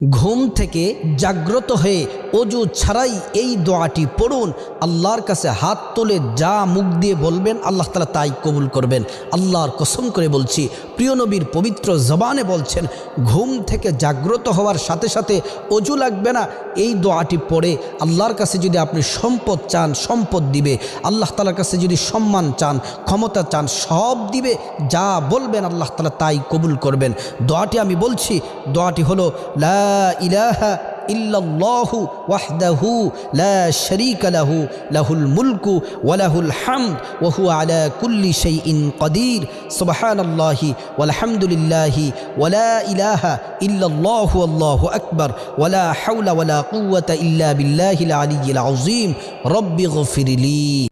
ঘুম থেকে জাগ্রত হয়ে অজু ছাড়াই এই দোয়াটি পড়ুন। আল্লাহর কাছে হাত তুলে যা মুখ দিয়ে বলবেন আল্লাহ তাআলা তাই কবুল করবেন। আল্লাহর কসম করে বলছি, প্রিয় নবীর পবিত্র জবানে বলছেন, ঘুম থেকে জাগ্রত হওয়ার সাথে সাথে অজু লাগবে না। এই দোয়াটি পড়ে আল্লাহর কাছে যদি আপনি সম্পদ চান, সম্পদ দিবে। আল্লাহ তাআলার কাছে যদি সম্মান চান, ক্ষমতা চান, সব দিবে। যা বলবেন আল্লাহ তাআলা তাই কবুল করবেন। দোয়াটি আমি বলছি, দোয়াটি হলো লা ইলাহা ইল্লাল্লাহু ওয়াহদাহু লা শারীকা লাহু লাহুল মুলকু ওয়া লাহুল হামদ ওয়া হুয়া আলা কুল্লি শাইইন কাদির সুবহানাল্লাহি ওয়াল হামদুলিল্লাহি ওয়া লা ইলাহা ইল্লাল্লাহু আল্লাহু আকবার ওয়া লা হাওলা ওয়া লা কুওয়াতা ইল্লা বিল্লাহিল আলিয়্যিল আযীম রব্বিগফিরলি।